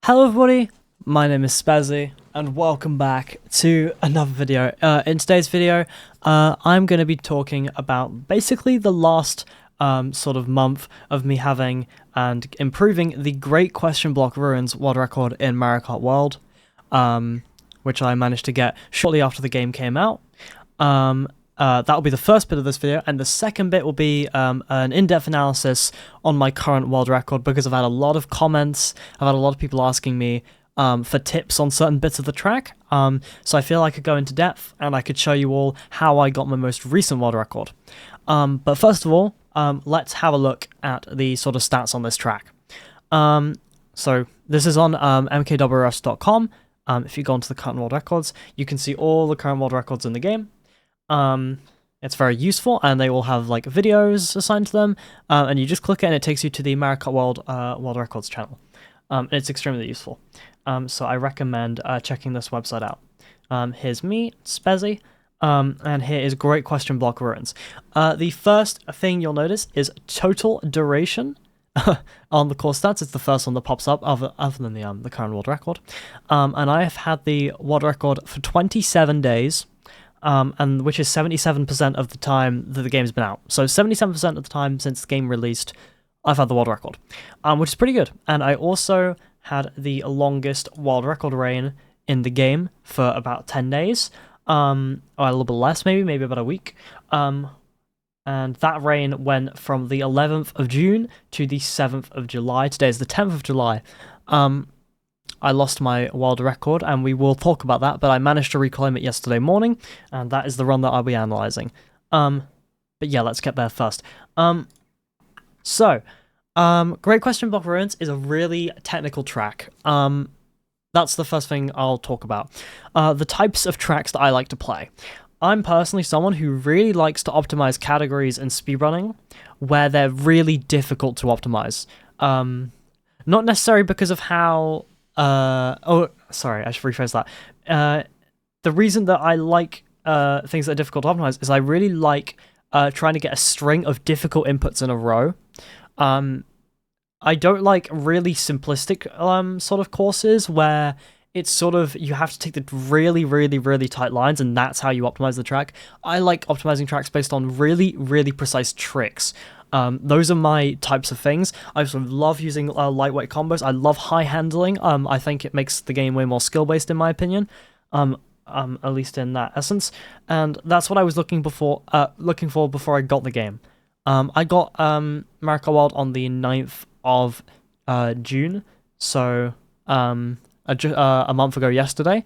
Hello everybody, my name is Spazzy, and welcome back to another video. In today's video, I'm going to be talking about basically the last sort of month of me having and improving the Great Question Block Ruins world record in Mario Kart World, which I managed to get shortly after the game came out. That will be the first bit of this video, and the second bit will be an in-depth analysis on my current world record, because I've had a lot of comments, I've had a lot of people asking me for tips on certain bits of the track, so I feel I could go into depth, and I could show you all how I got my most recent world record. But first of all, let's have a look at the sort of stats on this track. So this is on mkwrs.com. If you go onto the current world records, you can see all the current world records in the game. It's very useful, and they will have like videos assigned to them, and you just click it and it takes you to the Mario Kart World Records channel. It's extremely useful, so I recommend checking this website out. Here's me, Spezzy, and here is Great Question Block Ruins. The first thing you'll notice is total duration on the core stats. It's the first one that pops up other than the current world record, and I have had the world record for 27 days. And which is 77% of the time that the game's been out. So 77% of the time since the game released, I've had the world record, which is pretty good. And I also had the longest world record reign in the game for about 10 days, or a little bit less, maybe about a week. And that reign went from the 11th of June to the 7th of July. Today is the 10th of July. I lost my world record, and we will talk about that, but I managed to reclaim it yesterday morning, and that is the run that I'll be analysing. But yeah, let's get there first. Great Question Block Ruins is a really technical track. That's the first thing I'll talk about. The types of tracks that I like to play. I'm personally someone who really likes to optimize categories in speedrunning where they're really difficult to optimize. Not necessarily because of how... sorry, I should rephrase that. The reason that I like things that are difficult to optimize is I really like trying to get a string of difficult inputs in a row. I don't like really simplistic sort of courses where it's sort of, you have to take the really, really, really tight lines and that's how you optimize the track. I like optimizing tracks based on really, really precise tricks. Those are my types of things. I sort of love using lightweight combos. I love high handling. I think it makes the game way more skill-based in my opinion, at least in that essence. And that's what I was looking for before I got the game. I got Mario Kart World on the 9th of June, so a month ago yesterday.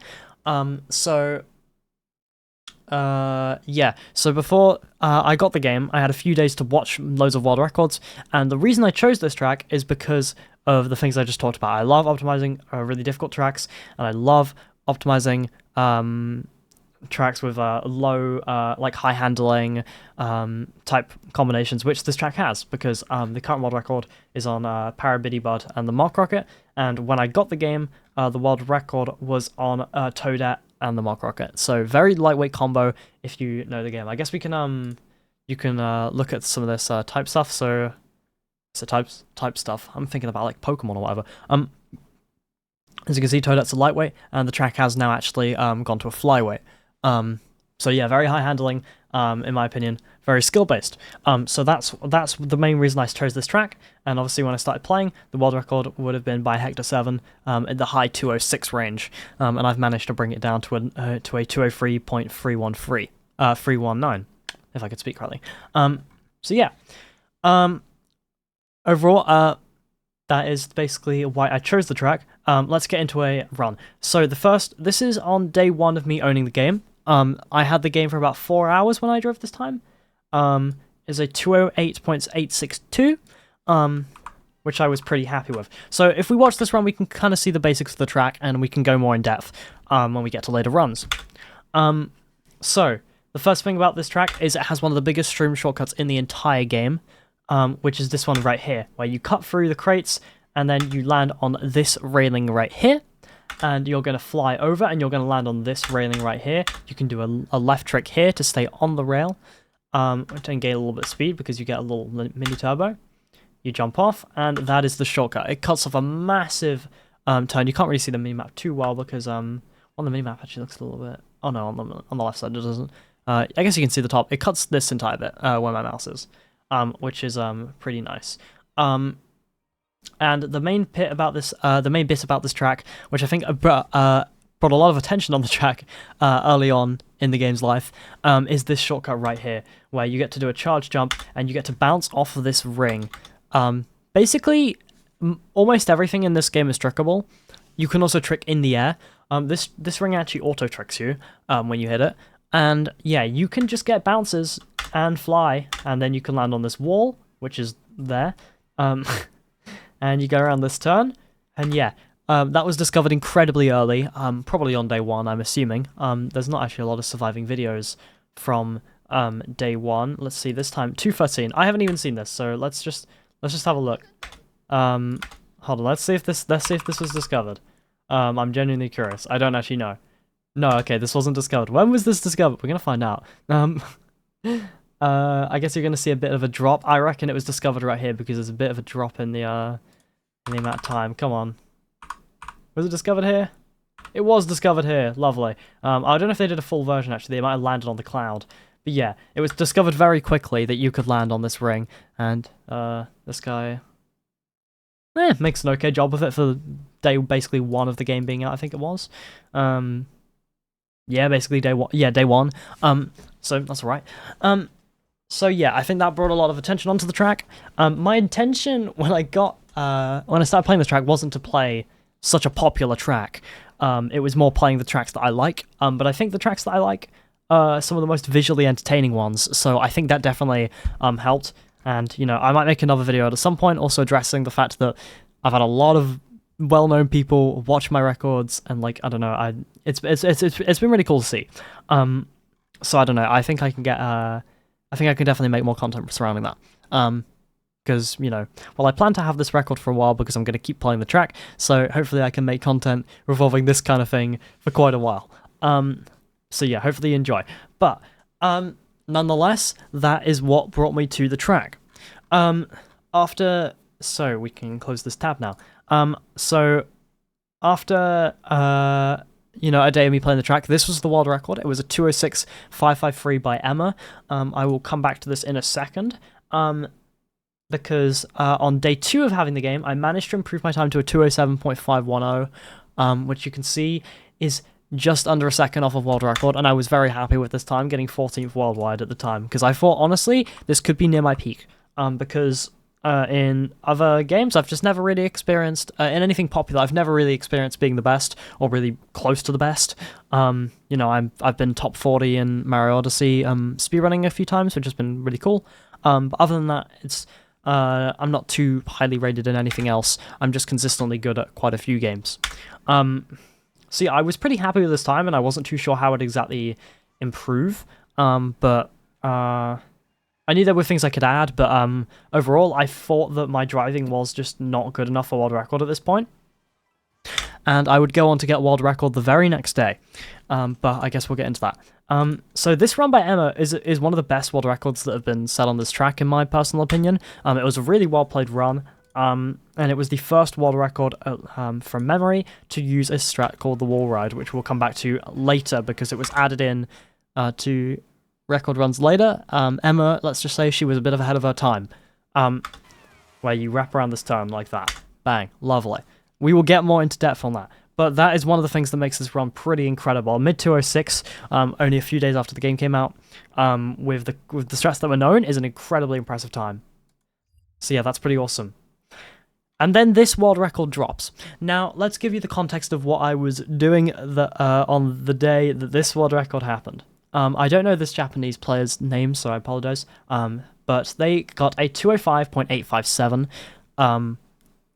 Yeah, so before I got the game, I had a few days to watch loads of world records, and the reason I chose this track is because of the things I just talked about. I love optimizing really difficult tracks, and I love optimizing tracks with low, like high handling type combinations, which this track has, because the current world record is on Parabiddy Bud and the Mark Rocket, and when I got the game, the world record was on Toadette and the Mark Rocket. So very lightweight combo if you know the game. I guess we can you can look at some of this type stuff. So type stuff. I'm thinking about like Pokemon or whatever. As you can see, Toadette's a lightweight, and the track has now actually gone to a flyweight. So yeah, very high handling, in my opinion, very skill-based. So that's the main reason I chose this track, and obviously when I started playing, the world record would have been by Hector7 in the high 206 range, and I've managed to bring it down to a 203.313, 319, if I could speak correctly. So yeah, overall, that is basically why I chose the track. Let's get into a run. So this is on day 1 of me owning the game. I had the game for about 4 hours when I drove this time. Is a 208.862, which I was pretty happy with. So if we watch this run, we can kind of see the basics of the track, and we can go more in depth when we get to later runs. So the first thing about this track is it has one of the biggest stream shortcuts in the entire game, which is this one right here, where you cut through the crates, and then you land on this railing right here, and you're going to fly over, and you're going to land on this railing right here. You can do a left trick here to stay on the rail, and gain a little bit of speed because you get a little mini turbo. You jump off, and that is the shortcut. It cuts off a massive turn. You can't really see the minimap too well because on the minimap actually looks a little bit. Oh no, on the left side it doesn't. I guess you can see the top. It cuts this entire bit where my mouse is, which is pretty nice. And the main bit about this track, which I think brought a lot of attention on the track early on in the game's life, is this shortcut right here, where you get to do a charge jump and you get to bounce off of this ring. Basically, almost everything in this game is trickable. You can also trick in the air. This ring actually auto tricks you when you hit it, and yeah, you can just get bounces and fly, and then you can land on this wall, which is there. And you go around this turn, and yeah, that was discovered incredibly early, probably on day one, I'm assuming. There's not actually a lot of surviving videos from day one. Let's see, this time 2:13. I haven't even seen this, so let's just have a look. Hold on, let's see if this was discovered. I'm genuinely curious. I don't actually know. No, okay, this wasn't discovered. When was this discovered? We're gonna find out. I guess you're gonna see a bit of a drop. I reckon it was discovered right here because there's a bit of a drop in the amount of time. Come on. Was it discovered here? It was discovered here. Lovely. I don't know if they did a full version, actually. They might have landed on the cloud. But yeah, it was discovered very quickly that you could land on this ring. And this guy makes an okay job of it for day basically one of the game being out, I think it was. Yeah, basically day one. Yeah, day one. So that's alright. So yeah, I think that brought a lot of attention onto the track. My intention when I started playing this track wasn't to play such a popular track. It was more playing the tracks that I like. But I think the tracks that I like are some of the most visually entertaining ones. So I think that definitely helped. And you know, I might make another video at some point also addressing the fact that I've had a lot of well-known people watch my records, and like I don't know, it's been really cool to see. So I don't know. I think I can definitely make more content surrounding that. Because, you know, well, I plan to have this record for a while because I'm going to keep playing the track, so hopefully I can make content revolving this kind of thing for quite a while. So yeah, hopefully you enjoy. But, nonetheless, that is what brought me to the track. So we can close this tab now. So after, you know, a day of me playing the track, this was the world record. It was a 206.553 by Emma. I will come back to this in a second. Because on day 2 of having the game, I managed to improve my time to a 207.510, which you can see is just under a second off of world record, and I was very happy with this time, getting 14th worldwide at the time, because I thought, honestly, this could be near my peak, because in other games, I've just never really experienced, in anything popular, I've never really experienced being the best, or really close to the best. You know, I've been top 40 in Mario Odyssey speedrunning a few times, which has been really cool, but other than that, I'm not too highly rated in anything else. I'm just consistently good at quite a few games. So yeah, I was pretty happy with this time, and I wasn't too sure how it exactly improve. But I knew there were things I could add, but overall, I thought that my driving was just not good enough for world record at this point. And I would go on to get world record the very next day. But I guess we'll get into that. So this run by Emma is one of the best world records that have been set on this track, in my personal opinion. It was a really well-played run, and it was the first world record from memory to use a strat called the wall ride, which we'll come back to later because it was added in to record runs later. Emma, let's just say she was a bit ahead of her time, where you wrap around this turn like that. Bang. Lovely. We will get more into depth on that. But that is one of the things that makes this run pretty incredible. Mid 206, only a few days after the game came out, with the strats that were known, is an incredibly impressive time. So yeah, that's pretty awesome. And then this world record drops. Now, let's give you the context of what I was doing on the day that this world record happened. I don't know this Japanese player's name, so I apologize. But they got a 205.857,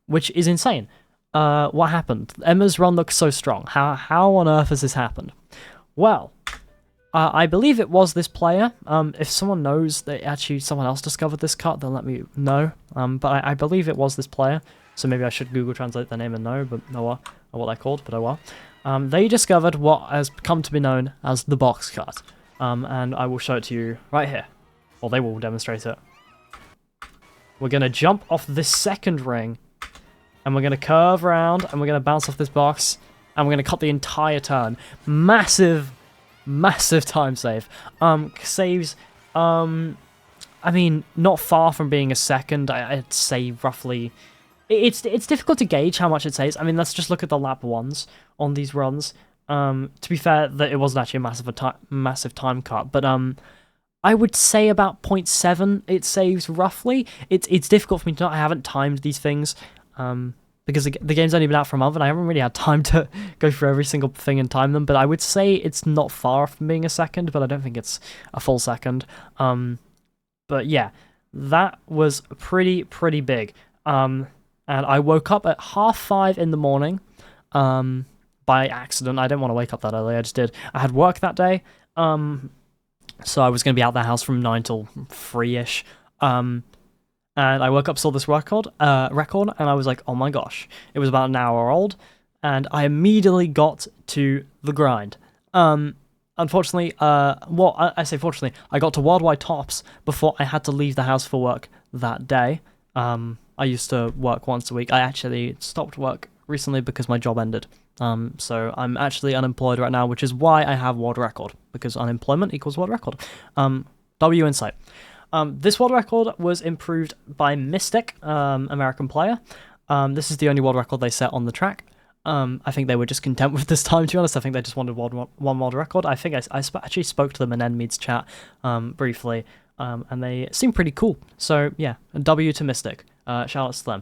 which is insane. What happened? Emma's run looks so strong. How on earth has this happened? Well, I believe it was this player. If someone knows that actually someone else discovered this cut, then let me know. But I believe it was this player, so maybe I should Google Translate their name and know, but or what they're called, but oh well. They discovered what has come to be known as the box cut, and I will show it to you right here. Or they will demonstrate it. We're going to jump off this second ring, and we're going to curve around, and we're going to bounce off this box, and we're going to cut the entire turn. Massive, massive time save. Saves, I mean, not far from being a second. I'd say roughly... It's difficult to gauge how much it saves. I mean, let's just look at the lap ones on these runs. To be fair, that it wasn't actually a massive time cut, but I would say about 0.7 it saves roughly. It's difficult for me to know. I haven't timed these things because the game's only been out for a month, and I haven't really had time to go through every single thing and time them. But I would say it's not far from being a second, but I don't think it's a full second. But yeah, that was pretty big. And I woke up at 5:30 in the morning, by accident. I didn't want to wake up that early, I just did. I had work that day, so I was going to be out the house from 9 till 3-ish, and I woke up, saw this record, and I was like, oh my gosh. It was about an hour old, and I immediately got to the grind. Unfortunately, I say fortunately, I got to worldwide tops before I had to leave the house for work that day. I used to work once a week. I actually stopped work recently because my job ended. So I'm actually unemployed right now, which is why I have world record, because unemployment equals world record. W Insight. This world record was improved by Mystic, American player. This is the only world record they set on the track. I think they were just content with this time, to be honest. I think they just wanted one world record. I think I actually spoke to them in Enmead's chat briefly, and they seem pretty cool. So yeah, W to Mystic. Shout out to them.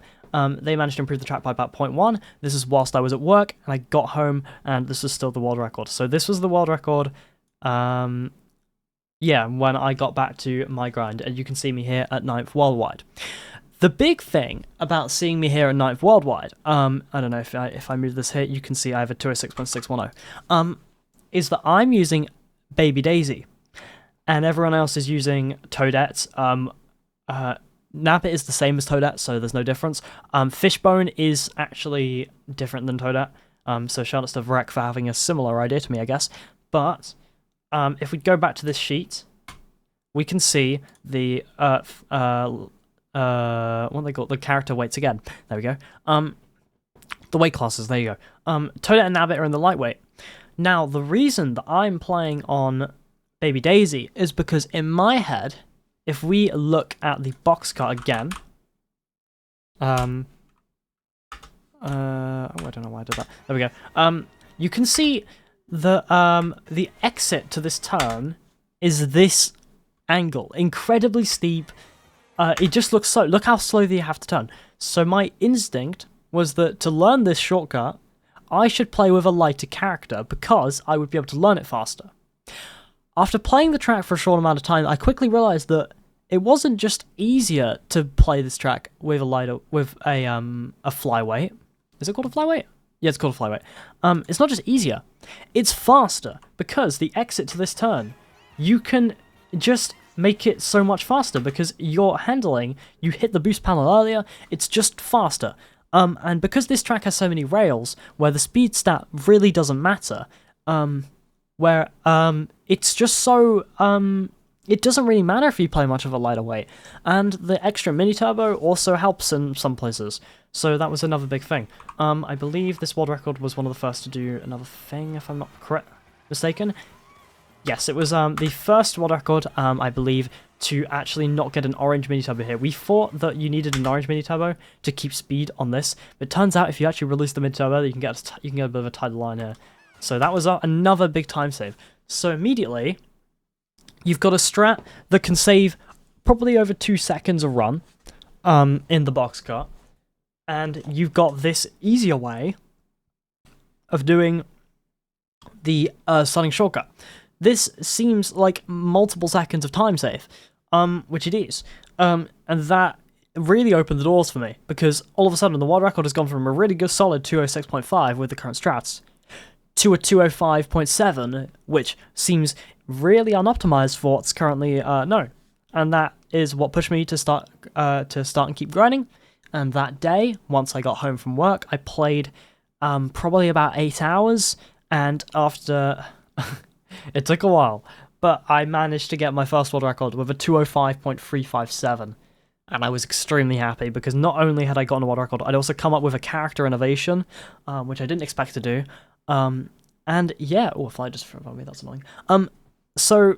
They managed to improve the track by about 0.1. This is whilst I was at work, and I got home, and this is still the world record. So this was the world record, when I got back to my grind, and you can see me here at 9th worldwide. The big thing about seeing me here at 9th worldwide, I don't know if I move this here, you can see I have a 206.610, is that I'm using Baby Daisy, and everyone else is using Toadette. Nappet is the same as Toadette, so there's no difference. Fishbone is actually different than Toadette, so shout out to Vrek for having a similar idea to me, I guess. But if we go back to this sheet, we can see the what they call the character weights again. There we go. The weight classes. There you go. Toadette and Nabbit are in the lightweight. Now the reason that I'm playing on Baby Daisy is because in my head, if we look at the box cut again, oh, I don't know why I did that. There we go. You can see the exit to this turn is this angle, incredibly steep. It just looks so. Look how slowly you have to turn. So my instinct was that to learn this shortcut, I should play with a lighter character because I would be able to learn it faster. After playing the track for a short amount of time, I quickly realized that it wasn't just easier to play this track with a flyweight. Is it called a flyweight? Yeah, it's called a flyweight. It's not just easier, it's faster, because the exit to this turn, you can just make it so much faster because you're handling, you hit the boost panel earlier, it's just faster. And because this track has so many rails, where the speed stat really doesn't matter, where it's just so it doesn't really matter if you play much of a lighter weight, and the extra mini turbo also helps in some places. So that was another big thing. I believe this world record was one of the first to do another thing, if I'm not mistaken. Yes, it was the first world record, I believe, to actually not get an orange mini turbo here. We thought that you needed an orange mini turbo to keep speed on this, but it turns out if you actually release the mini turbo, you can get a bit of a tighter line here. So that was another big time save. So immediately, you've got a strat that can save probably over 2 seconds a run in the box cut, and you've got this easier way of doing the starting shortcut. This seems like multiple seconds of time save, which it is, and that really opened the doors for me, because all of a sudden the world record has gone from a really good solid 206.5 with the current strats to a 205.7, which seems really unoptimized for what's currently known. And that is what pushed me to start and keep grinding. And that day, once I got home from work, I played probably about 8 hours, and after it took a while, but I managed to get my first world record with a 205.357. and I was extremely happy because not only had I gotten a world record, I'd also come up with a character innovation, which I didn't expect to do. And yeah, oh, a fly just flew above me. That's annoying. So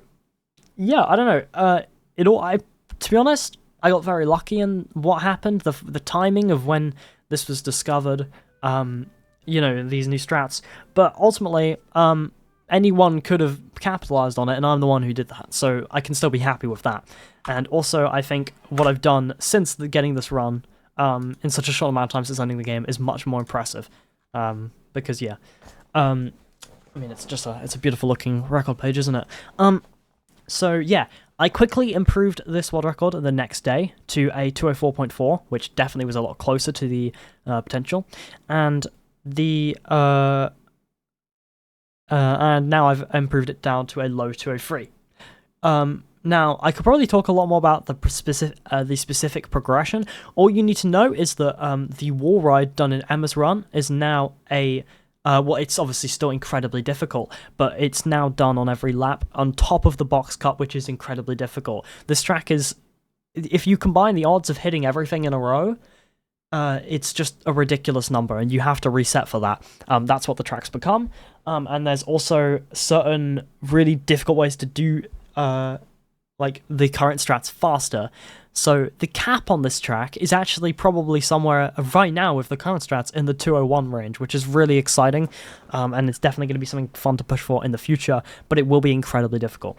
yeah, I don't know. To be honest, I got very lucky in what happened. The timing of when this was discovered. You know, these new strats. But ultimately, anyone could have capitalized on it, and I'm the one who did that. So I can still be happy with that. And also, I think what I've done since getting this run, in such a short amount of time since ending the game, is much more impressive. Because yeah, I mean, it's a beautiful looking record page, isn't it? So yeah, I quickly improved this world record the next day to a 204.4, which definitely was a lot closer to the potential, and and now I've improved it down to a low 203. Now, I could probably talk a lot more about the specific progression. All you need to know is that the wall ride done in Emma's run is now a... well, it's obviously still incredibly difficult, but it's now done on every lap on top of the box cut, which is incredibly difficult. This track is... If you combine the odds of hitting everything in a row, it's just a ridiculous number, and you have to reset for that. That's what the track's become. And there's also certain really difficult ways to do like the current strats faster. So the cap on this track is actually probably somewhere right now with the current strats in the 201 range, which is really exciting, and it's definitely going to be something fun to push for in the future, but it will be incredibly difficult.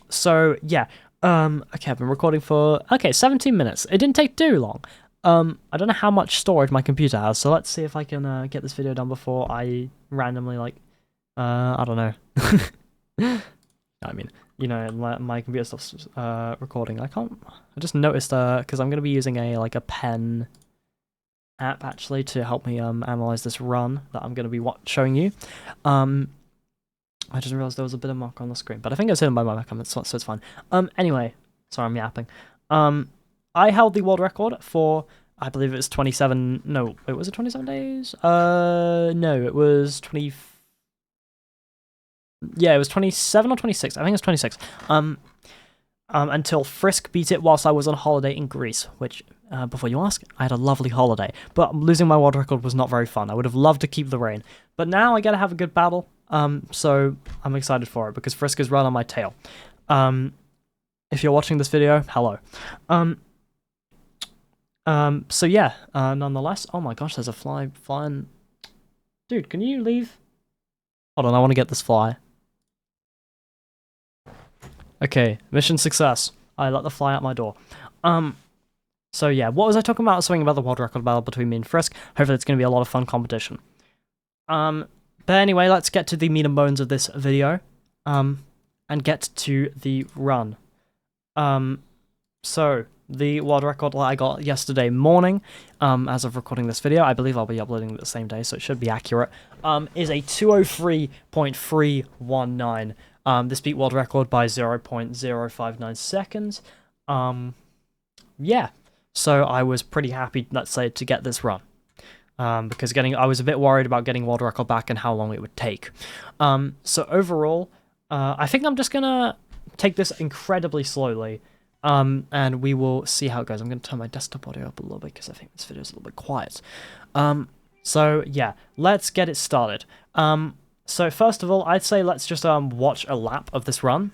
So yeah, okay, I've been recording for 17 minutes. It didn't take too long. I don't know how much storage my computer has, so let's see if I can get this video done before I randomly, like, I don't know. I mean, you know, my computer stops recording. I just noticed, because I'm going to be using a pen app, actually, to help me analyze this run that I'm going to be showing you. I just realized there was a bit of mark on the screen, but I think it's hidden by my webcam, so it's fine. Anyway, sorry, I'm yapping. I held the world record for, I believe it was 27, no, wait, was it 27 days? No, it was 20, yeah, it was 27 or 26, I think it was 26, until Frisk beat it whilst I was on holiday in Greece, which, before you ask, I had a lovely holiday, but losing my world record was not very fun. I would have loved to keep the rain, but now I gotta have a good battle, so I'm excited for it, because Frisk is right on my tail. If you're watching this video, hello. So yeah, nonetheless, oh my gosh, there's a fly flying. Dude, can you leave? Hold on, I want to get this fly. Okay, mission success. I let the fly out my door. So yeah, what was I talking about? Something about the world record battle between me and Frisk. Hopefully it's going to be a lot of fun competition. But anyway, let's get to the meat and bones of this video. And get to the run. So, the world record that I got yesterday morning, as of recording this video, I believe I'll be uploading it the same day, so it should be accurate, is a 203.319. This beat world record by 0.059 seconds. Yeah, so I was pretty happy, let's say, to get this run. Because I was a bit worried about getting world record back and how long it would take. So overall, I think I'm just gonna take this incredibly slowly. And we will see how it goes. I'm going to turn my desktop audio up a little bit because I think this video is a little bit quiet. So yeah, let's get it started. So first of all, I'd say let's just watch a lap of this run,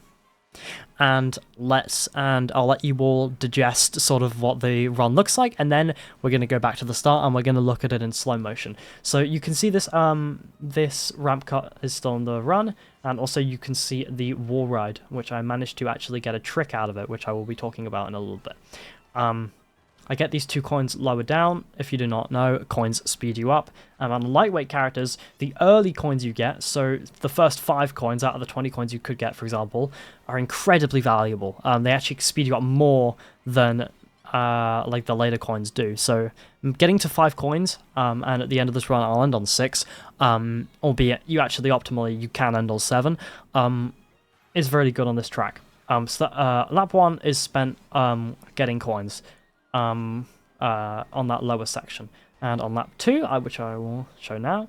and I'll let you all digest sort of what the run looks like, and then we're going to go back to the start and we're going to look at it in slow motion. So you can see this this ramp cut is still on the run, and also you can see the wall ride, which I managed to actually get a trick out of it, which I will be talking about in a little bit. I get these 2 coins lower down. If you do not know, coins speed you up. And on lightweight characters, the early coins you get, so the first 5 coins out of the 20 coins you could get, for example, are incredibly valuable. They actually speed you up more than like the later coins do. So getting to 5 coins, and at the end of this run I'll end on 6, albeit you actually optimally you can end on 7, is very good on this track. So lap 1 is spent getting coins. On that lower section, and on lap 2, which I will show now,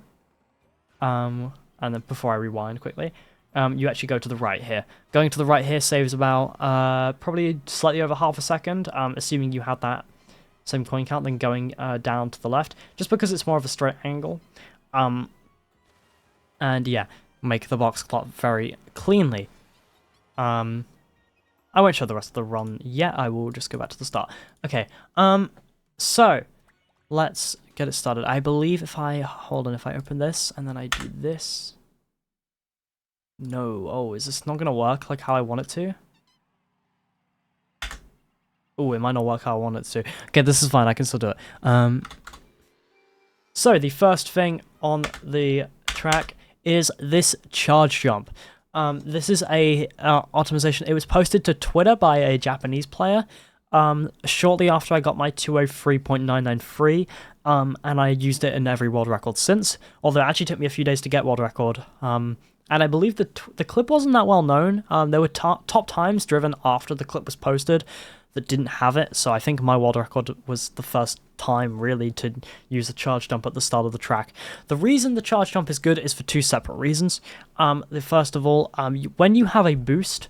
and then before I rewind quickly, you actually go to the right here. Going to the right here saves about probably slightly over half a second, assuming you had that same coin count, than going down to the left, just because it's more of a straight angle. And yeah, make the box clock very cleanly. I won't show the rest of the run yet, I will just go back to the start. Okay, so let's get it started. I believe if I open this and then I do this. No, oh, is this not gonna work like how I want it to? Oh, it might not work how I want it to. Okay, this is fine, I can still do it. So the first thing on the track is this charge jump. This is a optimization. It was posted to Twitter by a Japanese player shortly after I got my 203.993, and I used it in every world record since, although it actually took me a few days to get world record. And I believe the clip wasn't that well known. There were top times driven after the clip was posted that didn't have it, so I think my world record was the first time really to use a charge jump at the start of the track. The reason the charge jump is good is for two separate reasons. First of all, when you have a boost,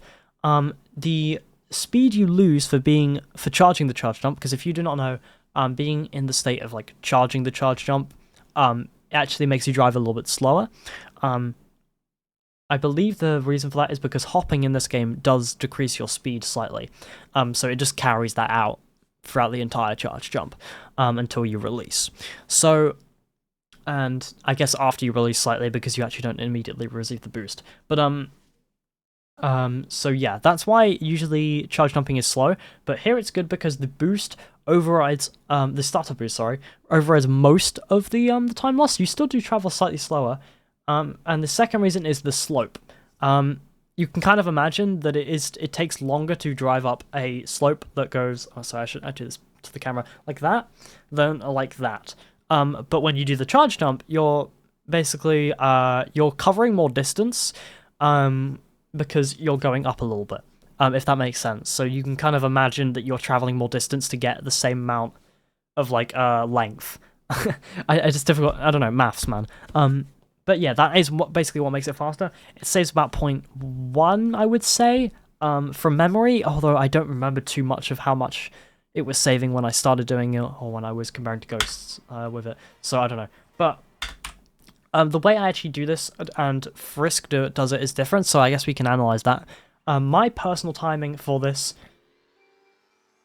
the speed you lose for charging the charge jump, because if you do not know, being in the state of like charging the charge jump, it actually makes you drive a little bit slower. I believe the reason for that is because hopping in this game does decrease your speed slightly, so it just carries that out throughout the entire charge jump until you release. So, and I guess after you release slightly because you actually don't immediately receive the boost. But so yeah, that's why usually charge jumping is slow. But here it's good because the boost overrides the starter boost. Sorry, overrides most of the time loss. You still do travel slightly slower. And the second reason is the slope. You can kind of imagine that it takes longer to drive up a slope that goes, oh sorry, I do this to the camera, like that, than like that. But when you do the charge jump, you're basically, you're covering more distance, because you're going up a little bit, if that makes sense. So you can kind of imagine that you're traveling more distance to get the same amount of, like, length. It's just difficult, I don't know, maths, man. But yeah, that is basically what makes it faster. It saves about 0.1, I would say, from memory, although I don't remember too much of how much it was saving when I started doing it, or when I was comparing to Ghosts with it, so I don't know. But the way I actually do this, and Frisk does it, is different, so I guess we can analyze that. My personal timing for this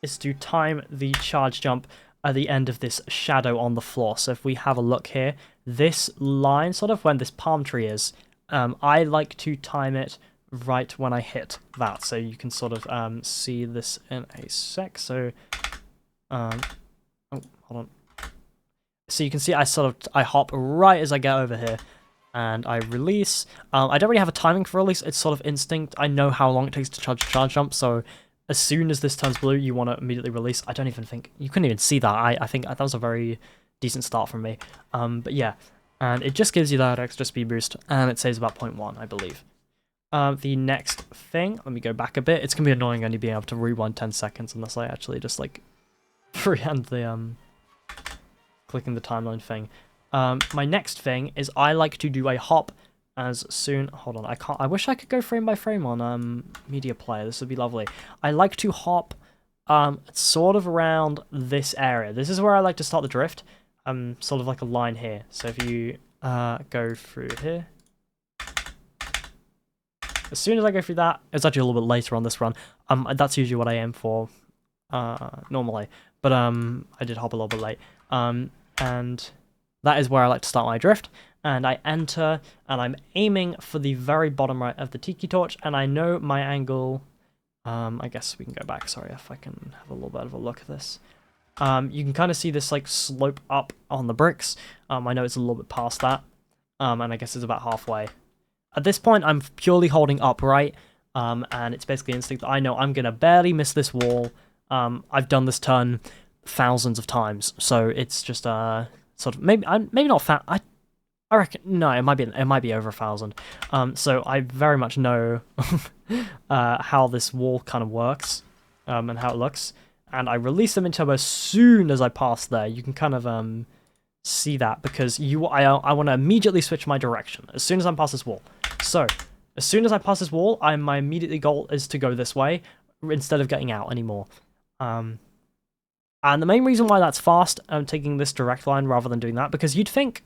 is to time the charge jump at the end of this shadow on the floor. So if we have a look here, this line, sort of when this palm tree is, I like to time it right when I hit that. So you can sort of see this in a sec. So, oh, hold on. So you can see I hop right as I get over here, and I release. I don't really have a timing for release. It's sort of instinct. I know how long it takes to charge jump, so as soon as this turns blue, you want to immediately release. I don't even think... You couldn't even see that. I think that was a very decent start from me. But yeah, and it just gives you that extra speed boost, and it saves about 0.1, I believe. The next thing, let me go back a bit. It's going to be annoying only being able to rewind 10 seconds unless I actually just, like, freehand the, clicking the timeline thing. My next thing is I like to do a hop as soon... Hold on, I wish I could go frame by frame on Media Player. This would be lovely. I like to hop sort of around this area. This is where I like to start the drift. Sort of like a line here. So if you go through here... As soon as I go through that, it's actually a little bit later on this run. That's usually what I aim for normally. But I did hop a little bit late. And that is where I like to start my drift. And I enter, and I'm aiming for the very bottom right of the Tiki Torch, and I know my angle... I guess we can go back, sorry, if I can have a little bit of a look at this. You can kind of see this, like, slope up on the bricks. I know it's a little bit past that, and I guess it's about halfway. At this point, I'm purely holding upright, and it's basically instinct. I know I'm going to barely miss this wall. I've done this turn thousands of times, so it's just sort of... Maybe not I reckon, no, it might be over 1,000. So I very much know how this wall kind of works, and how it looks. And I release them in turbo as soon as I pass there. You can kind of see that because I want to immediately switch my direction as soon as I'm past this wall. So As soon as I pass this wall, my immediately goal is to go this way instead of getting out anymore. And the main reason why that's fast, I'm taking this direct line rather than doing that, because you'd think,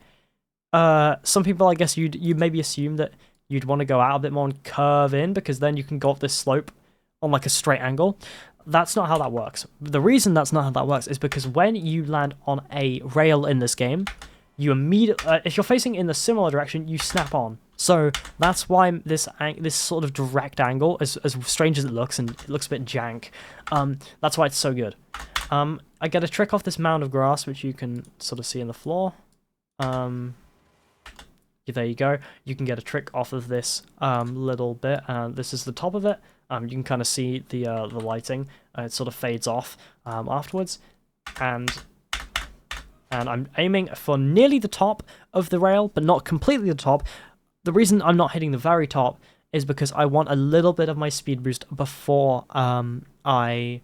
some people, I guess you'd maybe assume that you'd want to go out a bit more and curve in, because then you can go up this slope on like a straight angle. That's not how that works. The reason that's not how that works is because when you land on a rail in this game, you immediately, if you're facing in the similar direction, you snap on. So that's why this sort of direct angle, as strange as it looks, and it looks a bit jank, that's why it's so good. I get a trick off this mound of grass, which you can sort of see in the floor. There you go. You can get a trick off of this little bit, and this is the top of it. You can kind of see the lighting. It sort of fades off afterwards, and I'm aiming for nearly the top of the rail, but not completely the top. The reason I'm not hitting the very top is because I want a little bit of my speed boost before I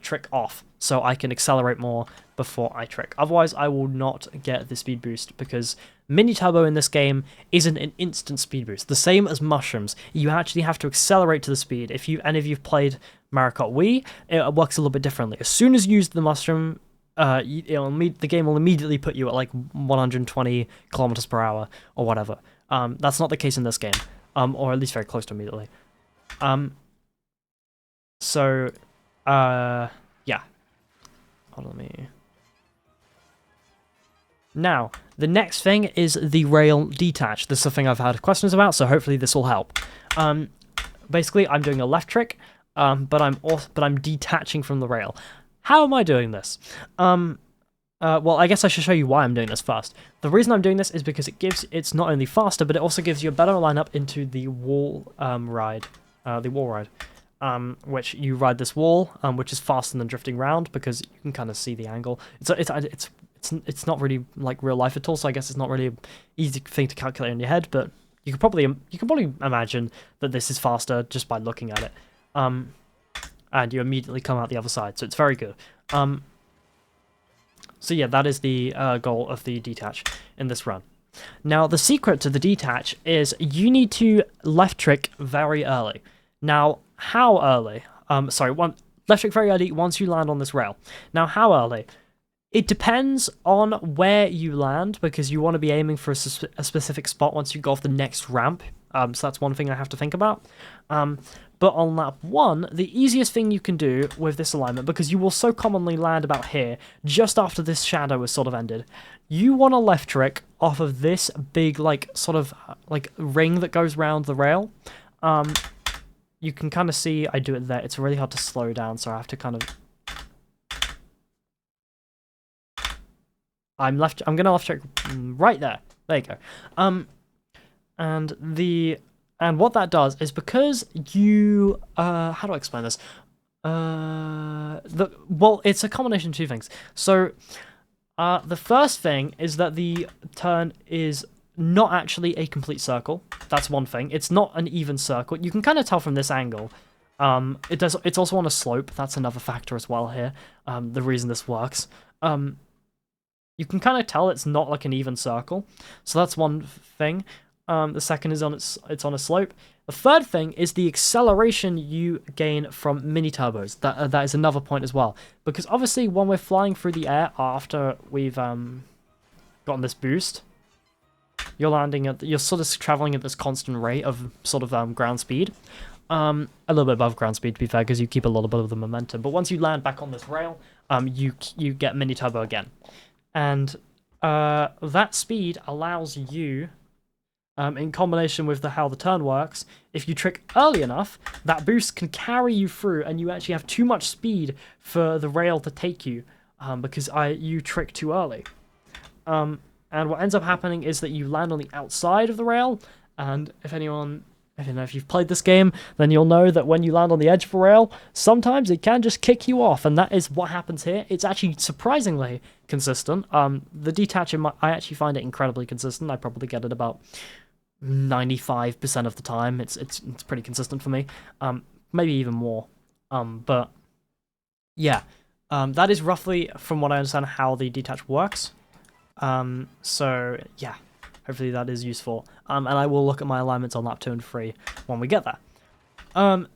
trick off, so I can accelerate more before I trick. Otherwise, I will not get the speed boost, because mini turbo in this game isn't an instant speed boost. The same as mushrooms, you actually have to accelerate to the speed. If you've played Mario Kart Wii, it works a little bit differently. As soon as you use the mushroom, the game will immediately put you at like 120 kilometers per hour or whatever. That's not the case in this game, or at least very close to immediately. Yeah. Hold on, me. Now, the next thing is the rail detach. This is a thing I've had questions about, so hopefully this will help. Basically, I'm doing a left trick, but I'm detaching from the rail. How am I doing this? Well, I guess I should show you why I'm doing this first. The reason I'm doing this is because it's not only faster, but it also gives you a better lineup into the wall ride, which you ride this wall, which is faster than drifting round, because you can kind of see the angle. It's not really like real life at all, so I guess it's not really an easy thing to calculate in your head, but you can probably imagine that this is faster just by looking at it. And you immediately come out the other side, so it's very good. So yeah, that is the goal of the detach in this run. Now, the secret to the detach is you need to left trick very early. Now, how early? Left trick very early once you land on this rail. Now, how early? It depends on where you land, because you want to be aiming for a specific spot once you go off the next ramp. So that's one thing I have to think about. But on lap 1, the easiest thing you can do with this alignment, because you will so commonly land about here, just after this shadow is sort of ended, you want a left trick off of this big, sort of ring that goes around the rail. You can kind of see I do it there. It's really hard to slow down, so I have to kind of... I'm gonna left trick right there. There you go. And what that does is, because you how do I explain this? Well, it's a combination of two things. So the first thing is that the turn is not actually a complete circle. That's one thing. It's not an even circle. You can kind of tell from this angle. It's also on a slope. That's another factor as well here. The reason this works. You can kind of tell it's not like an even circle. So that's one thing. The second is it's on a slope. The third thing is the acceleration you gain from mini turbos. That is another point as well, because obviously when we're flying through the air after we've gotten this boost, you're sort of traveling at this constant rate of sort of ground speed, a little bit above ground speed to be fair, because you keep a little bit of the momentum. But once you land back on this rail, you get mini turbo again, and that speed allows you. In combination with how the turn works, if you trick early enough, that boost can carry you through, and you actually have too much speed for the rail to take you, because you trick too early. And what ends up happening is that you land on the outside of the rail, and if you've played this game, then you'll know that when you land on the edge of a rail, sometimes it can just kick you off, and that is what happens here. It's actually surprisingly consistent. The detach, I actually find it incredibly consistent. I probably get it about 95% of the time. It's pretty consistent for me, maybe even more, but yeah, that is roughly, from what I understand, how the detach works. So yeah, hopefully that is useful. And I will look at my alignments on lap 2 and 3 when we get there.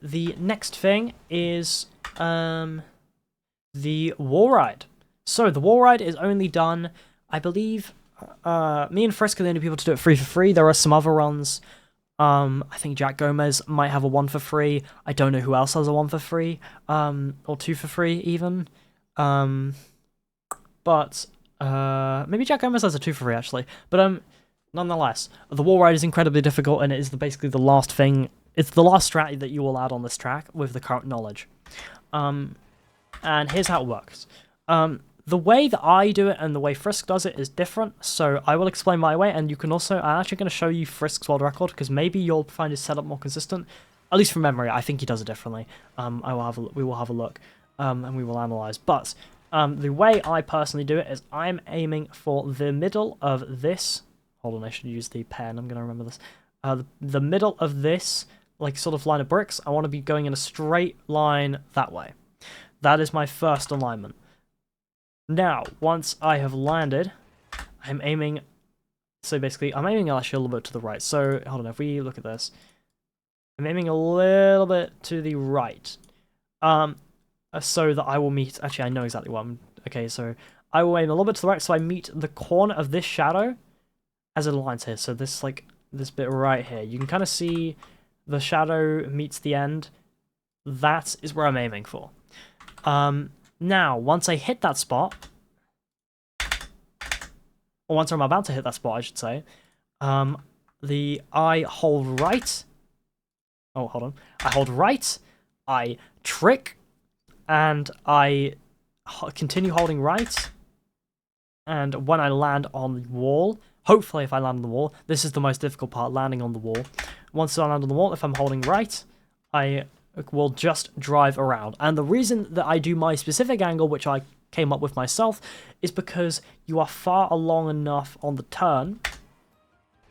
The next thing is the wall ride. So the wall ride is only done, I believe, me and Frisk are the only people to do it free for free. There are some other runs. I think Jack Gomez might have a 1 for free. I don't know who else has a 1 for free, or 2 for free even. But maybe Jack Gomez has a 2 for free actually. But nonetheless, the wall ride is incredibly difficult, and it is basically the last thing. It's the last strat that you will add on this track with the current knowledge. And here's how it works. The way that I do it and the way Frisk does it is different, so I will explain my way, and you can also, I'm actually going to show you Frisk's world record, because maybe you'll find his setup more consistent, at least from memory. I think he does it differently. We will have a look, and we will analyze, but the way I personally do it is I'm aiming for the middle of this, hold on, I should use the pen, I'm going to remember this, the middle of this, like, sort of line of bricks. I want to be going in a straight line that way. That is my first alignment. Now, once I have landed, I'm aiming, so basically, I'm aiming actually a little bit to the right. So, hold on, if we look at this, I'm aiming a little bit to the right, so that I will meet, actually, I know exactly what I'm, okay, so I will aim a little bit to the right, so I meet the corner of this shadow as it aligns here. So this, like, this bit right here, you can kind of see the shadow meets the end. That is where I'm aiming for. Now, once I hit that spot, or once I'm about to hit that spot, I should say, I hold right. Oh, hold on. I hold right, I trick, and I continue holding right. And when I land on the wall, hopefully if I land on the wall, this is the most difficult part, landing on the wall. Once I land on the wall, if I'm holding right, I will just drive around. And the reason that I do my specific angle, which I came up with myself, is because you are far along enough on the turn.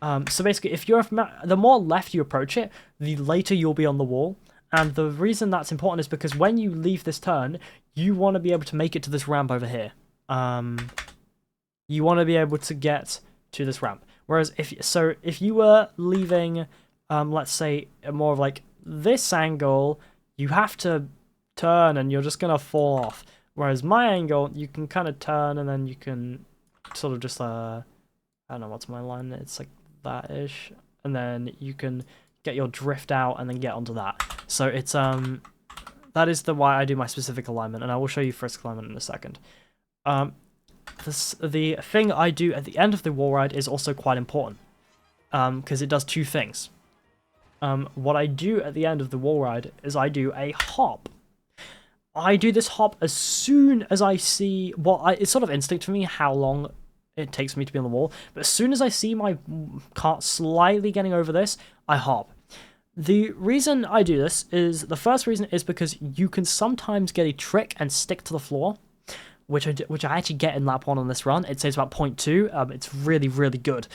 So basically, if you're the more left you approach it, the later you'll be on the wall. And the reason that's important is because when you leave this turn, you want to be able to make it to this ramp over here. You want to be able to get to this ramp. Whereas if you were leaving, let's say, more of like this angle, you have to turn and you're just gonna fall off. Whereas my angle, you can kind of turn and then you can sort of just I don't know what's my line. It's like that-ish, and then you can get your drift out and then get onto that. So it's that is why I do my specific alignment, and I will show you Frisk alignment in a second. The thing I do at the end of the wall ride is also quite important, because it does two things. What I do at the end of the wall ride is I do a hop. I do this hop as soon as I see, it's sort of instinct for me how long it takes me to be on the wall, but as soon as I see my cart slightly getting over this, I hop. The reason I do this is, the first reason is because you can sometimes get a trick and stick to the floor, which I actually get in lap 1 on this run. It saves about 0.2. It's really, really good.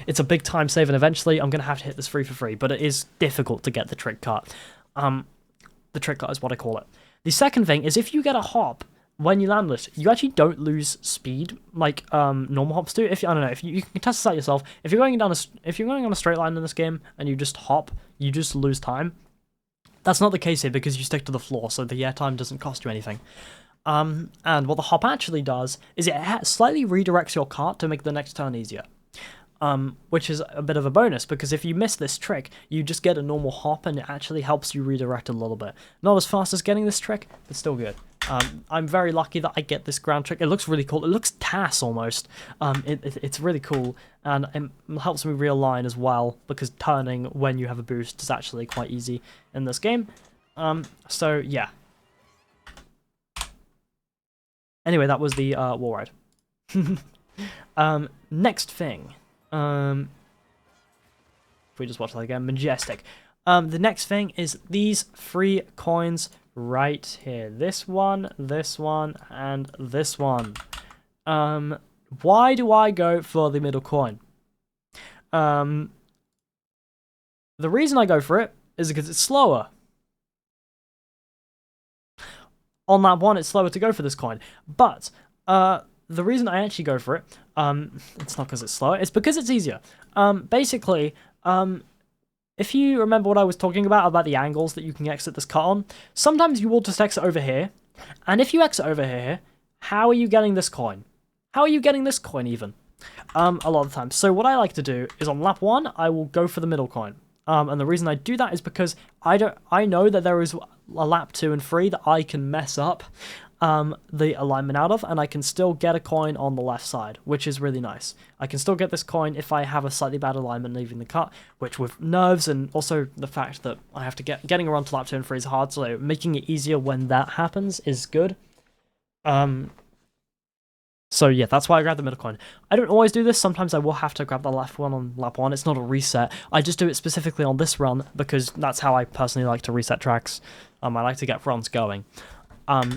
It's a big time save, and eventually I'm going to have to hit this free for free, but it is difficult to get the trick cut. The trick cut is what I call it. The second thing is, if you get a hop when you land this, you actually don't lose speed like normal hops do. I don't know, if you can test this out yourself. If you're going on a straight line in this game and you just hop, you just lose time. That's not the case here because you stick to the floor, so the airtime doesn't cost you anything. And what the hop actually does is it slightly redirects your cart to make the next turn easier. Which is a bit of a bonus, because if you miss this trick, you just get a normal hop and it actually helps you redirect a little bit. Not as fast as getting this trick, but still good. I'm very lucky that I get this ground trick. It looks really cool. It looks TAS almost. It's really cool, and it helps me realign as well, because turning when you have a boost is actually quite easy in this game. So yeah. Anyway, that was the wall ride. Next thing. If we just watch that again, majestic. The next thing is these 3 coins right here. This one, and this one. Why do I go for the middle coin? The reason I go for it is because it's slower. On lap 1, it's slower to go for this coin, but the reason I actually go for it, it's not because it's slower, it's because it's easier. Basically, if you remember what I was talking about the angles that you can exit this cut on, sometimes you will just exit over here, and if you exit over here, how are you getting this coin? How are you getting this coin even? A lot of the time. So what I like to do is on lap 1, I will go for the middle coin. And the reason I do that is because I know that there is a lap 2 and 3 that I can mess up the alignment out of, and I can still get a coin on the left side, which is really nice. I can still get this coin if I have a slightly bad alignment leaving the cut, which with nerves and also the fact that I have to getting around to lap 2 and 3 is hard, so making it easier when that happens is good. So yeah, that's why I grab the middle coin. I don't always do this. Sometimes I will have to grab the left one on lap 1. It's not a reset. I just do it specifically on this run because that's how I personally like to reset tracks. I like to get runs going.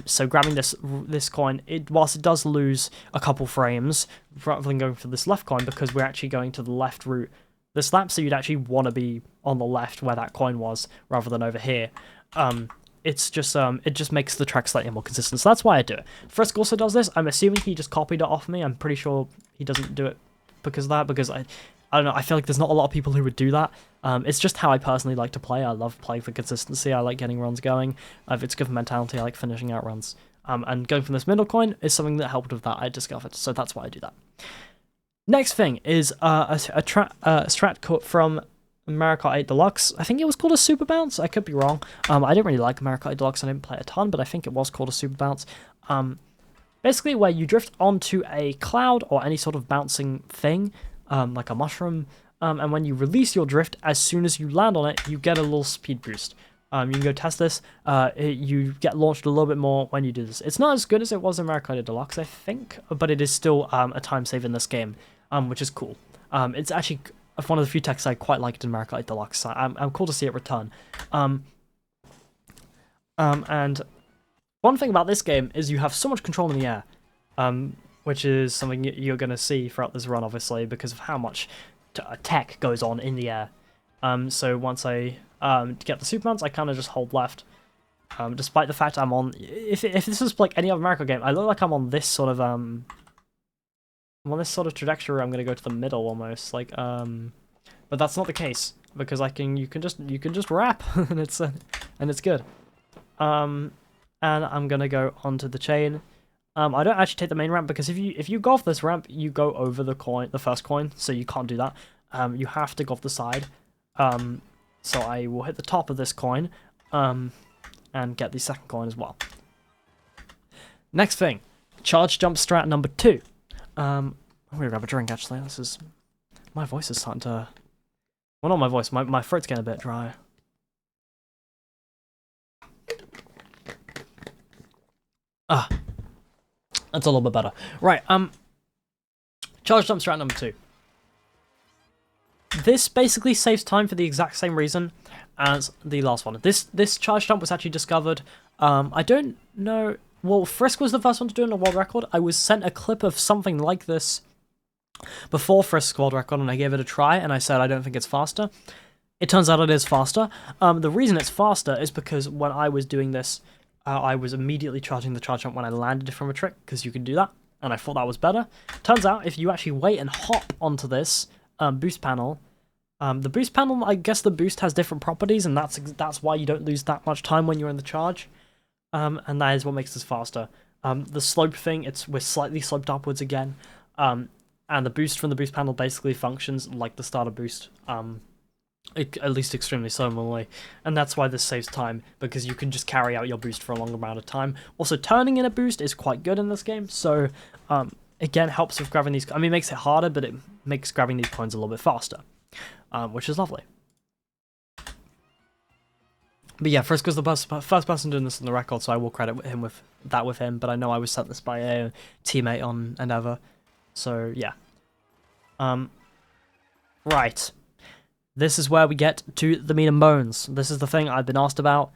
So grabbing this coin, whilst it does lose a couple frames, rather than going for this left coin, because we're actually going to the left route this lap, so you'd actually want to be on the left where that coin was, rather than over here. It's just it just makes the track slightly more consistent, so that's why I do it. Frisk also does this. I'm assuming he just copied it off me. I'm pretty sure he doesn't do it because of that, because I don't know, I feel like there's not a lot of people who would do that. It's just how I personally like to play. I love playing for consistency. I like getting runs going. If it's good for mentality, I like finishing out runs. And going from this middle coin is something that helped with that, I discovered, so that's why I do that. Next thing is a strat cut from Mario Kart 8 Deluxe. I think it was called a Super Bounce. I could be wrong. I didn't really like Mario Kart 8 Deluxe. I didn't play a ton, but I think it was called a Super Bounce. Basically, where you drift onto a cloud or any sort of bouncing thing, like a mushroom, and when you release your drift, as soon as you land on it, you get a little speed boost. You can go test this. You get launched a little bit more when you do this. It's not as good as it was in Mario Kart 8 Deluxe, I think, but it is still a time save in this game, which is cool. It's actually one of the few techs I quite liked in Mario Kart 8 Deluxe. So I'm cool to see it return. And one thing about this game is you have so much control in the air, which is something you're going to see throughout this run, obviously, because of how much tech goes on in the air. So once I get the super mounts, I kind of just hold left. Despite the fact I'm on... If this was like any other Mario Kart game, I look like I'm on this sort of... I'm on this sort of trajectory where I'm going to go to the middle almost, like, but that's not the case, because you can just wrap, and it's good. And I'm going to go onto the chain. I don't actually take the main ramp, because if you go off this ramp, you go over the first coin, so you can't do that. You have to go off the side. So I will hit the top of this coin, and get the second coin as well. Next thing, charge jump strat number 2. I'm gonna grab a drink actually. My voice is starting to... Well, not my voice, my throat's getting a bit dry. That's a little bit better. Right, charge jump strat number 2. This basically saves time for the exact same reason as the last one. This charge jump was actually discovered, I don't know... Well, Frisk was the first one to do it on a world record. I was sent a clip of something like this before Frisk's world record, and I gave it a try, and I said I don't think it's faster. It turns out it is faster. The reason it's faster is because when I was doing this, I was immediately charging the charge jump when I landed from a trick, because you can do that, and I thought that was better. Turns out, if you actually wait and hop onto this boost panel, the boost panel, I guess the boost has different properties, and that's why you don't lose that much time when you're in the charge. And that is what makes this faster. The slope thing, we're slightly sloped upwards again, and the boost from the boost panel basically functions like the starter boost, at least extremely similarly, and that's why this saves time, because you can just carry out your boost for a long amount of time. Also, turning in a boost is quite good in this game, so again, helps with grabbing these... I mean, it makes it harder, but it makes grabbing these coins a little bit faster, which is lovely. But yeah, Frisk was the first person doing this on the record, so I will credit him with him, but I know I was sent this by a teammate on Endeavor, so yeah. Right. This is where we get to the meat and bones. This is the thing I've been asked about.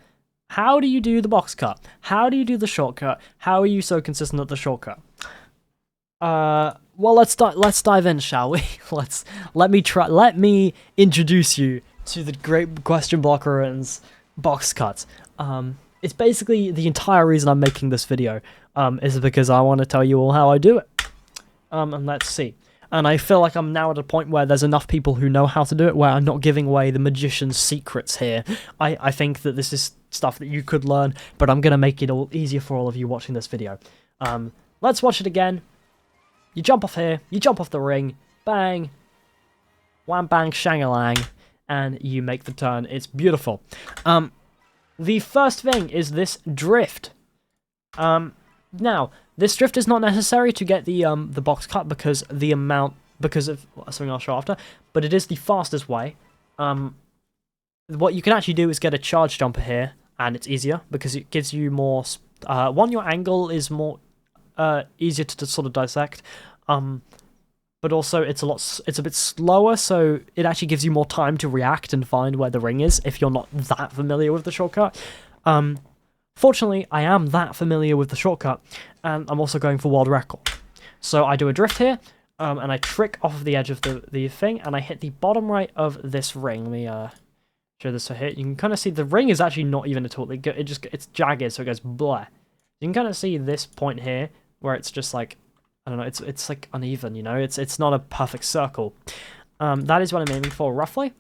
How do you do the box cut? How do you do the shortcut? How are you so consistent at the shortcut? Well, let's dive in, shall we? Let me introduce you to the great question block ruins box cut. It's basically the entire reason I'm making this video, is because I want to tell you all how I do it. And let's see. And I feel like I'm now at a point where there's enough people who know how to do it, where I'm not giving away the magician's secrets here. I think that this is stuff that you could learn, but I'm going to make it all easier for all of you watching this video. Let's watch it again. You jump off here, you jump off the ring, bang, wham bang shang-a-lang, and you make the turn. It's beautiful. The first thing is this drift. Now, this drift is not necessary to get the box cut because of something I'll show after, but it is the fastest way. What you can actually do is get a charge jumper here, and it's easier because it gives you more. Your angle is more easier to sort of dissect, but also it's a bit slower, so it actually gives you more time to react and find where the ring is if you're not that familiar with the shortcut. Fortunately, I am that familiar with the shortcut, and I'm also going for world record. So I do a drift here, and I trick off of the edge of the thing, and I hit the bottom right of this ring. Let me show this here. You can kind of see the ring is actually not even at all. It's jagged, so it goes blah. You can kind of see this point here where it's just like, I don't know, it's like uneven, you know. It's not a perfect circle. That is what I'm aiming for roughly,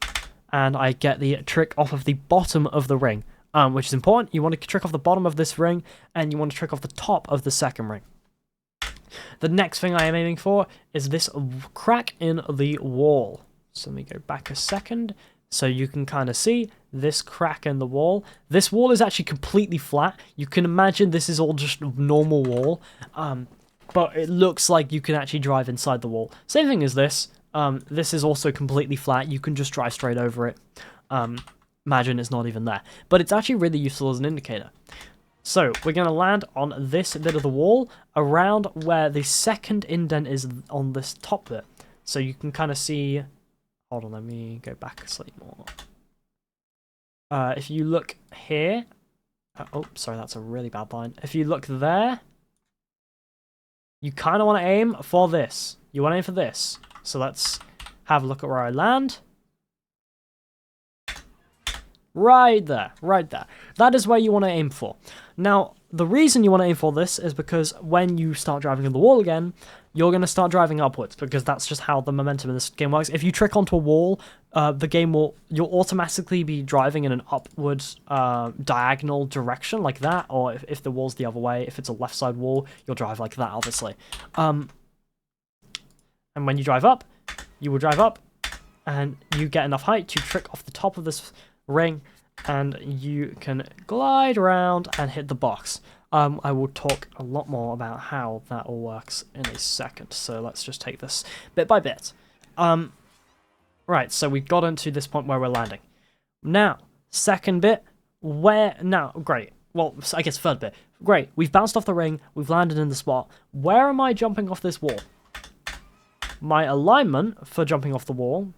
and I get the trick off of the bottom of the ring. Which is important. You want to trick off the bottom of this ring, and you want to trick off the top of the second ring. The next thing I am aiming for is this crack in the wall. So let me go back a second, so you can kind of see this crack in the wall. This wall is actually completely flat. You can imagine this is all just normal wall, but it looks like you can actually drive inside the wall. Same thing as this. This is also completely flat. You can just drive straight over it. Imagine it's not even there. But it's actually really useful as an indicator. So, we're going to land on this bit of the wall, around where the second indent is on this top bit. So you can kind of see... Hold on, let me go back slightly more. If you look here... oh, sorry, that's a really bad line. If you look there, you kind of want to aim for this. You want to aim for this. So let's have a look at where I land. Right there, right there. That is where you want to aim for. Now, the reason you want to aim for this is because when you start driving on the wall again, you're going to start driving upwards, because that's just how the momentum in this game works. If you trick onto a wall, you'll automatically be driving in an upwards diagonal direction like that, or if the wall's the other way, if it's a left side wall, you'll drive like that, obviously. And when you drive up, you will drive up, and you get enough height to trick off the top of this ring, and you can glide around and hit the box. I will talk a lot more about how that all works in a second, so let's just take this bit by bit. Right, so we got into this point where we're landing. Now, second bit, great. Well, I guess third bit. Great, we've bounced off the ring, we've landed in the spot. Where am I jumping off this wall? My alignment for jumping off the wall,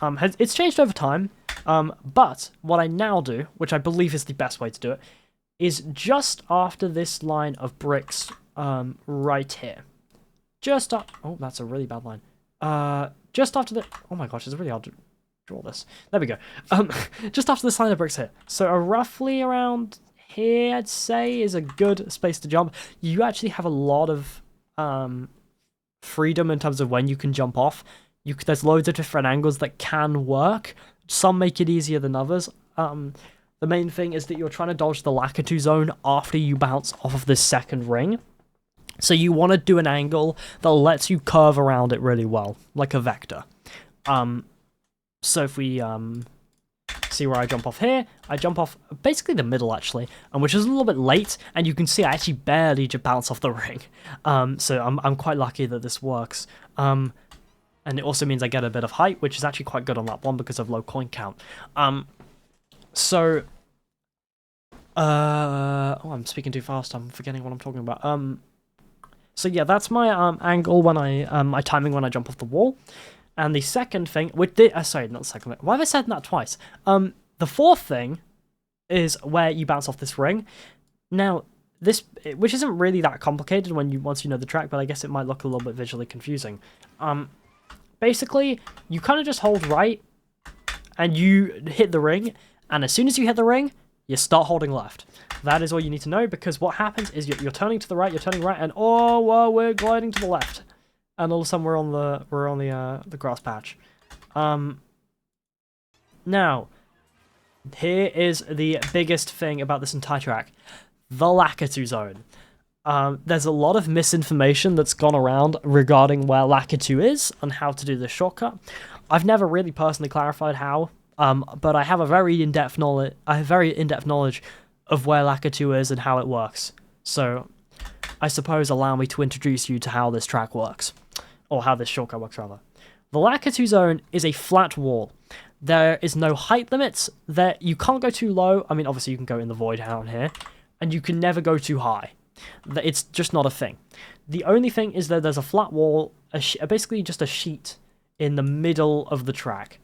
it's changed over time. But what I now do, which I believe is the best way to do it, is just after this line of bricks, right here. Oh, that's a really bad line. Just after the... Oh my gosh, it's really hard to draw this. There we go. Just after this line of bricks here. So roughly around here, I'd say, is a good space to jump. You actually have a lot of freedom in terms of when you can jump off. There's loads of different angles that can work. Some make it easier than others. The main thing is that you're trying to dodge the Lakitu zone after you bounce off of this second ring. So you want to do an angle that lets you curve around it really well, like a vector. So if we see where I jump off here, I jump off basically the middle actually, which is a little bit late, and you can see I actually barely bounce off the ring. So I'm quite lucky that this works. And it also means I get a bit of height, which is actually quite good on that one because of low coin count. Oh, I'm speaking too fast. I'm forgetting what I'm talking about. So yeah, that's my angle when my timing when I jump off the wall. And the second thing, sorry, not the second. Why have I said that twice? The fourth thing is where you bounce off this ring. Now, which isn't really that complicated once you know the track, but I guess it might look a little bit visually confusing. Basically, you kind of just hold right, and you hit the ring, and as soon as you hit the ring, you start holding left. That is all you need to know, because what happens is you're turning to the right, you're turning right, and oh, well, we're gliding to the left. and all of a sudden we're on the grass patch. Now, here is the biggest thing about this entire track: the Lakitu zone. There's a lot of misinformation that's gone around regarding where Lakitu is and how to do this shortcut. I've never really personally clarified how, but I have a very in-depth knowledge. Of where Lakitu is and how it works. So, I suppose allow me to introduce you to how this track works, or how this shortcut works rather. The Lakitu zone is a flat wall. There is no height limits. You can't go too low. I mean, obviously you can go in the void down here, and you can never go too high. It's just not a thing. The only thing is that there's a flat wall, basically just a sheet in the middle of the track,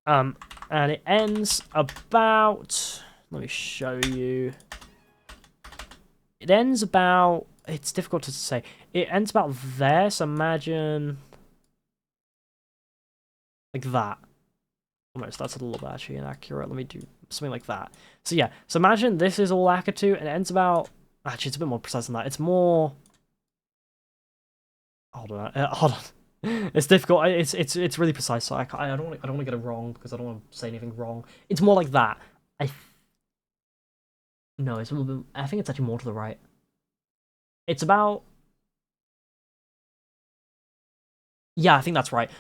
and it ends about. Let me show you. It ends about. It's difficult to say. It ends about there. So imagine like that. Almost. That's a little bit actually inaccurate. Let me do something like that. So yeah. So imagine this is all Lakitu, and it ends about. Actually, it's a bit more precise than that. It's more. Hold on. Hold on. It's difficult. It's really precise. So I don't want to get it wrong because I don't want to say anything wrong. It's more like that. No, it's a little bit. I think it's actually more to the right. It's about. Yeah, I think that's right.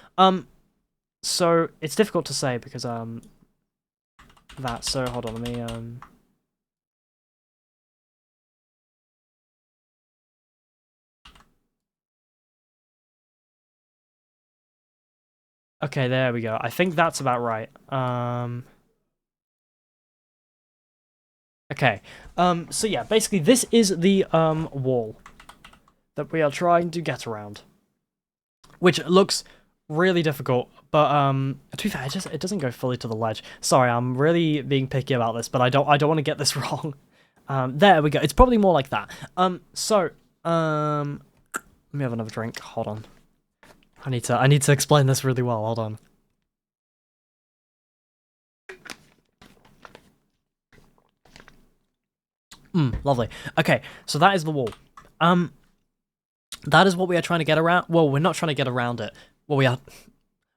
So it's difficult to say because that. So hold on, let me Okay, there we go. I think that's about right. Okay. So yeah, basically this is the wall that we are trying to get around, which looks really difficult. But to be fair, it doesn't go fully to the ledge. Sorry, I'm really being picky about this, but I don't want to get this wrong. There we go. It's probably more like that. Let me have another drink. Hold on. I need to explain this really well. Hold on. Lovely. Okay, so that is the wall. That is what we are trying to get around. Well, we're not trying to get around it. Well,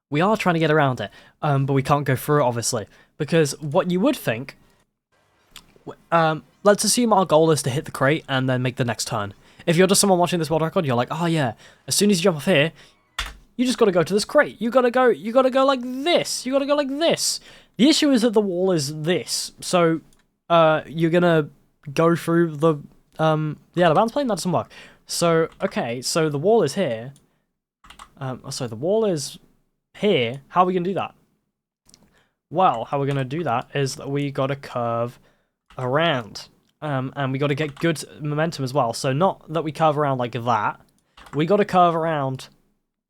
we are trying to get around it. But we can't go through it, obviously. Because what you would think... let's assume our goal is to hit the crate and then make the next turn. If you're just someone watching this world record, you're like, oh yeah, as soon as you jump off here, you just gotta go to this crate. You gotta go like this. You gotta go like this. The issue is that the wall is this. So, you're gonna go through the out of bounds plane? That doesn't work. So, okay, so the wall is here. So the wall is here. How are we gonna do that? Well, how we're gonna do that is that we gotta curve around. And we gotta get good momentum as well. So not that we curve around like that. We gotta curve around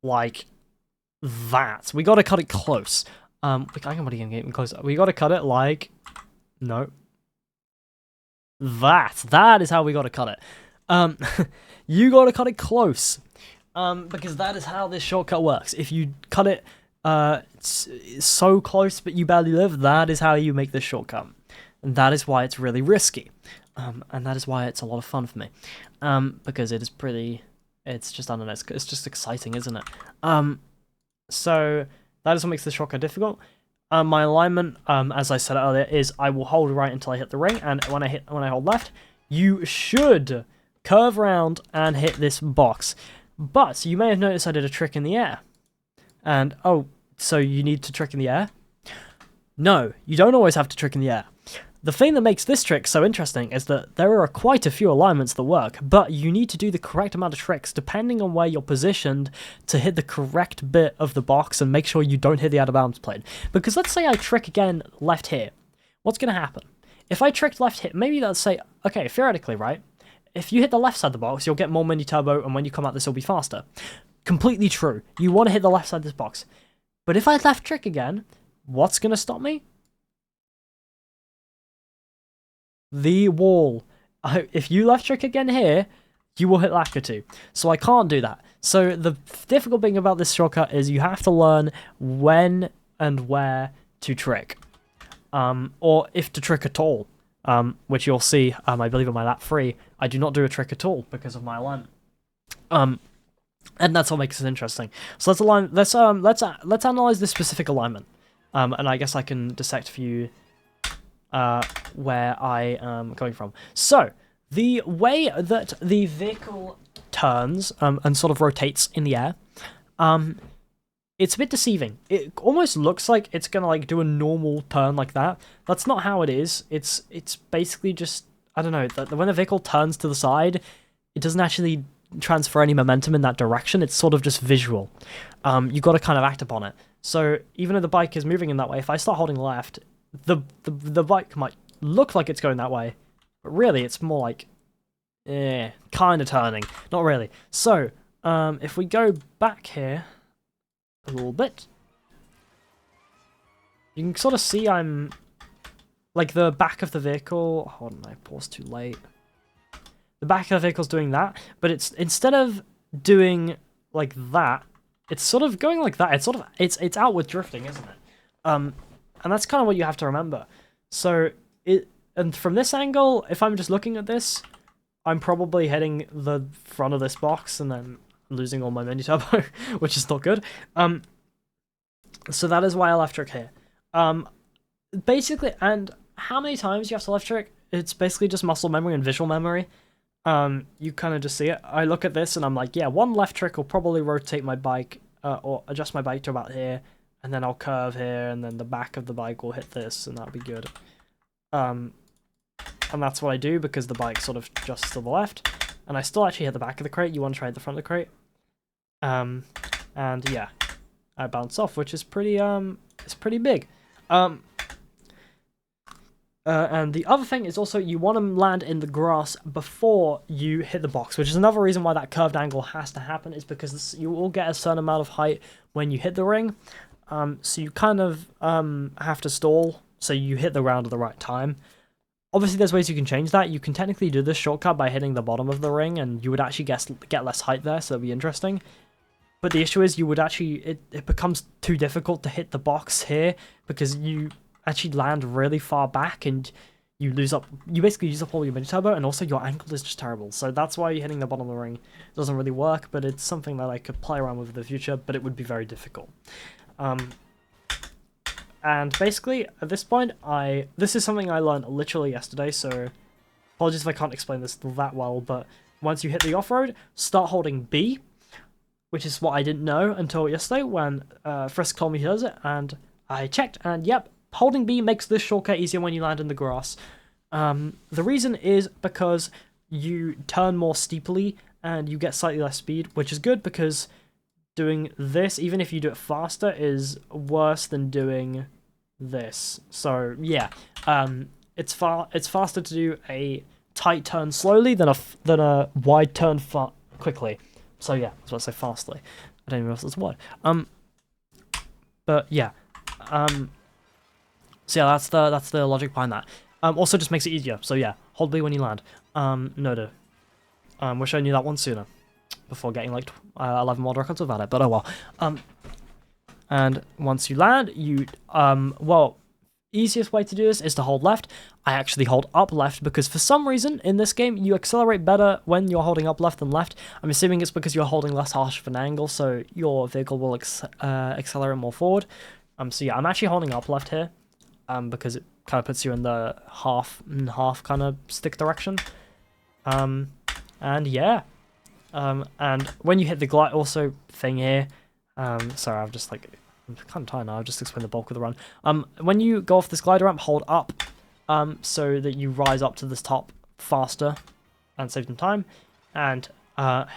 like that. We gotta cut it close. I can get even closer. We gotta cut it like no. That is how we gotta cut it. You gotta cut it close. Because that is how this shortcut works. If you cut it so close but you barely live, that is how you make this shortcut. And that is why it's really risky. And that is why it's a lot of fun for me. Because it is pretty... It's just, I don't know, it's just exciting, isn't it? So, that is what makes the shortcut difficult. My alignment, as I said earlier, is I will hold right until I hit the ring, and when I hold left, you should curve around and hit this box. But, you may have noticed I did a trick in the air. And, oh, so you need to trick in the air? No, you don't always have to trick in the air. The thing that makes this trick so interesting is that there are quite a few alignments that work, but you need to do the correct amount of tricks depending on where you're positioned to hit the correct bit of the box and make sure you don't hit the out of bounds plane. Because let's say I trick again left here. What's going to happen? If I tricked left here, maybe let's say, okay, theoretically, right? If you hit the left side of the box, you'll get more mini turbo, and when you come out, this will be faster. Completely true. You want to hit the left side of this box. But if I left trick again, what's going to stop me? The wall. If you left trick again here, you will hit Lakitu. So I can't do that. So the difficult thing about this shortcut is you have to learn when and where to trick. Or if to trick at all. Which you'll see, I believe on my lap 3, I do not do a trick at all because of my alignment. And that's what makes it interesting. So let's analyze this specific alignment. And I guess I can dissect for you where I am coming from. So the way that the vehicle turns and sort of rotates in the air, it's a bit deceiving. It almost looks like it's gonna like do a normal turn like that. That's not how it is. It's basically just, I don't know, when the vehicle turns to the side, it doesn't actually transfer any momentum in that direction. It's sort of just visual. You got to kind of act upon it. So even though the bike is moving in that way, if I start holding left, the bike might look like it's going that way, but really it's more like kind of turning, not really. So if we go back here a little bit, you can sort of see I'm like the back of the vehicle. Hold on, I paused too late. The back of the vehicle's doing that, but it's instead of doing like that, it's sort of going like that. It's sort of it's outward drifting, isn't it? And that's kind of what you have to remember. So and from this angle, if I'm just looking at this, I'm probably hitting the front of this box and then losing all my mini turbo, which is not good. So that is why I left trick here. Basically, and how many times you have to left trick? It's basically just muscle memory and visual memory. You kind of just see it. I look at this and I'm like, yeah, one left trick will probably rotate my bike or adjust my bike to about here, and then I'll curve here, and then the back of the bike will hit this, and that'll be good. And that's what I do because the bike sort of adjusts to the left, and I still actually hit the back of the crate. You want to try the front of the crate. And yeah, I bounce off, which is pretty it's pretty big. And the other thing is also you want to land in the grass before you hit the box, which is another reason why that curved angle has to happen, is because you will get a certain amount of height when you hit the ring. So you kind of have to stall so you hit the ground at the right time. Obviously, there's ways you can change that. You can technically do this shortcut by hitting the bottom of the ring, and you would actually get less height there, so it'd be interesting. But the issue is you would actually, it becomes too difficult to hit the box here because you actually land really far back and you basically use up all your mini turbo, and also your angle is just terrible. So that's why hitting the bottom of the ring doesn't really work, but it's something that I could play around with in the future, but it would be very difficult. And basically, at this point, this is something I learned literally yesterday, so apologies if I can't explain this that well, but once you hit the off-road, start holding B, which is what I didn't know until yesterday when Frisk told me he does it, and I checked, and yep, holding B makes this shortcut easier when you land in the grass. The reason is because you turn more steeply and you get slightly less speed, which is good because doing this, even if you do it faster, is worse than doing this. So yeah, it's faster to do a tight turn slowly than a wide turn quickly. So yeah, I was about to say fastly. I don't even know if that's a word. But yeah, so yeah, that's the logic behind that. Also just makes it easier. So yeah, hold B when you land. No. Wish I knew that one sooner, before getting like 11 more records about it. But oh well. And once you land, easiest way to do this is to hold left. I actually hold up left because for some reason in this game you accelerate better when you're holding up left than left. I'm assuming it's because you're holding less harsh of an angle, so your vehicle will accelerate more forward. So yeah, I'm actually holding up left here, because it kind of puts you in the half kind of stick direction. And yeah, and when you hit the glide also thing here, sorry, I'm kind of tired now. I'll just explain the bulk of the run. When you go off this glider ramp, hold up, so that you rise up to this top faster and save some time. And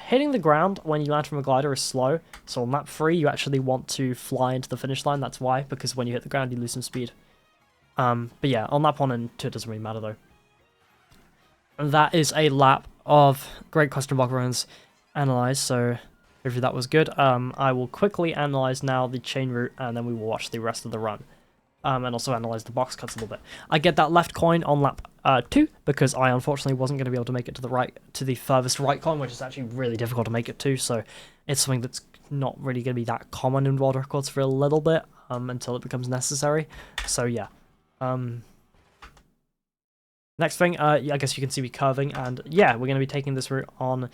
hitting the ground when you land from a glider is slow. So on lap 3, you actually want to fly into the finish line. That's why, because when you hit the ground, you lose some speed. But yeah, on lap 1 and 2, it doesn't really matter though. And that is a lap of Great Question Block runs analyzed. So hopefully that was good. I will quickly analyze now the chain route, and then we will watch the rest of the run. And also analyze the box cuts a little bit. I get that left coin on lap 2 because I unfortunately wasn't going to be able to make it to the furthest right coin, which is actually really difficult to make it to. So it's something that's not really going to be that common in world records for a little bit, until it becomes necessary. So yeah. Next thing, I guess you can see me curving, and yeah, we're going to be taking this route on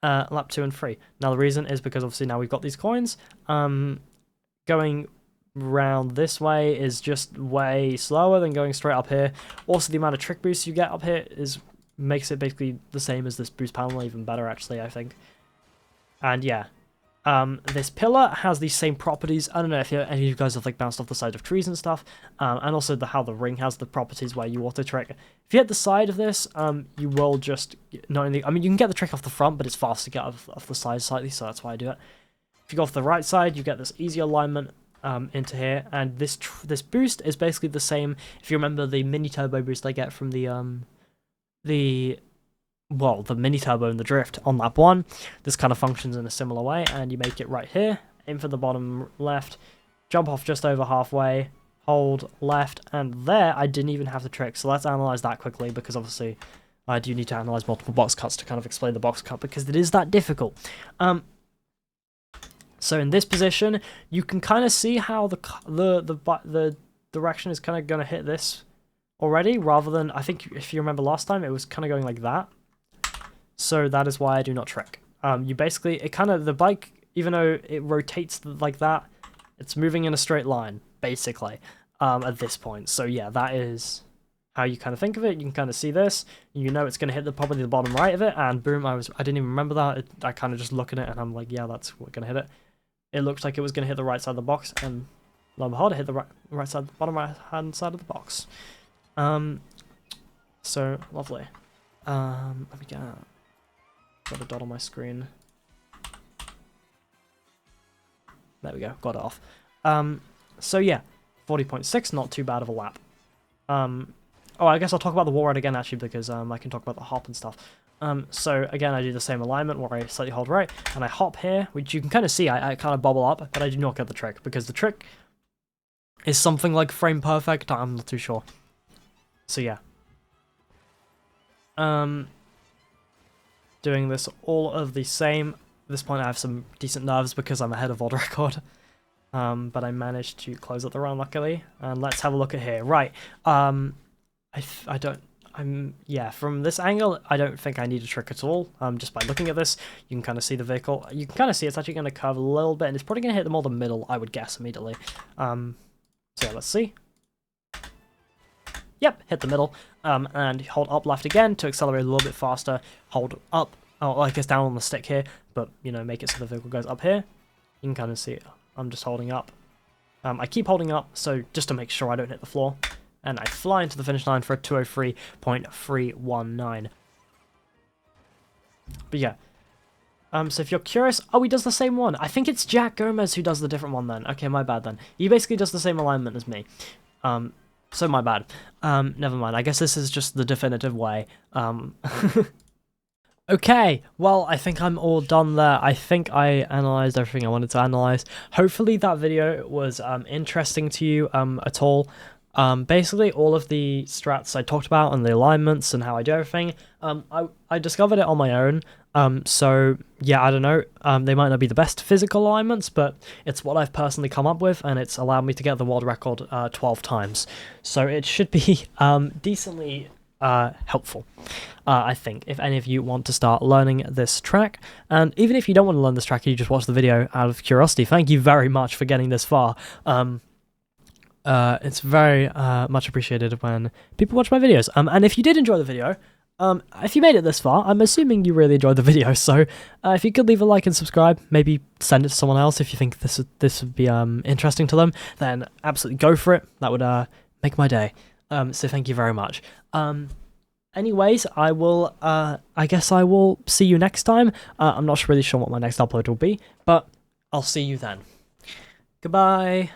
lap 2 and 3. Now the reason is because obviously now we've got these coins. Going round this way is just way slower than going straight up here. Also, the amount of trick boosts you get up here makes it basically the same as this boost panel, even better actually, I think. And yeah, this pillar has these same properties. I don't know if any of you guys have like bounced off the side of trees and stuff, and also how the ring has the properties where you auto trick. If you hit the side of this, you will just not only, I mean, you can get the trick off the front, but it's fast to get off the side slightly, so that's why I do it. If you go off the right side, you get this easy alignment into here, and this boost is basically the same. If you remember the mini turbo boost I get from the mini turbo and the drift on lap 1, this kind of functions in a similar way, and you make it right here, aim for the bottom left, jump off just over halfway, hold left, and there I didn't even have the trick. So let's analyze that quickly, because obviously I do need to analyze multiple box cuts to kind of explain the box cut, because it is that difficult. So in this position, you can kind of see how the direction is kind of going to hit this already, rather than, I think if you remember last time, it was kind of going like that. So that is why I do not trick. You basically, the bike, even though it rotates like that, it's moving in a straight line, basically, at this point. So yeah, that is how you kind of think of it. You can kind of see this, you know it's going to hit probably the bottom right of it, and boom, I didn't even remember that. I kind of just look at it, and I'm like, yeah, that's going to hit it. It looked like it was going to hit the right side of the box, and lo and behold, it hit the right side, the bottom right-hand side of the box. So, lovely. Let me got a dot on my screen. There we go, got it off. So yeah, 40.6, not too bad of a lap. Oh, I guess I'll talk about the wall ride again, actually, because I can talk about the hop and stuff. So again, I do the same alignment where I slightly hold right, and I hop here, which you can kind of see, I kind of bobble up, but I do not get the trick, because the trick is something like frame perfect, I'm not too sure. So yeah. Doing this all of the same. At this point I have some decent nerves because I'm ahead of world record. But I managed to close up the round luckily. And let's have a look at here. Right. Yeah, from this angle, I don't think I need a trick at all. Just by looking at this, you can kind of see the vehicle. You can kind of see it's actually going to curve a little bit, and it's probably going to hit the more the middle, I would guess, immediately. So yeah, let's see. Yep, hit the middle. And hold up left again to accelerate a little bit faster. Hold up, oh, I guess down on the stick here, but, you know, make it so the vehicle goes up here. You can kind of see it. I'm just holding up. I keep holding up, so just to make sure I don't hit the floor. And I fly into the finish line for a 2:03.319. But yeah. So if you're curious, oh, he does the same one. I think it's Jack Gomez who does the different one then. Okay, my bad then. He basically does the same alignment as me. So my bad. Never mind. I guess this is just the definitive way. Okay, well, I think I'm all done there. I think I analysed everything I wanted to analyse. Hopefully that video was interesting to you at all. Basically, all of the strats I talked about and the alignments and how I do everything, I discovered it on my own. So, yeah, I don't know. They might not be the best physical alignments, but it's what I've personally come up with, and it's allowed me to get the world record 12 times. So it should be decently helpful, I think, if any of you want to start learning this track. And even if you don't want to learn this track, you just watch the video out of curiosity, thank you very much for getting this far. It's very much appreciated when people watch my videos. And if you did enjoy the video, if you made it this far, I'm assuming you really enjoyed the video, so if you could leave a like and subscribe, maybe send it to someone else if you think this would be interesting to them, then absolutely go for it. That would make my day. So thank you very much. Anyways, I will, I guess I will see you next time. I'm not really sure what my next upload will be, but I'll see you then. Goodbye.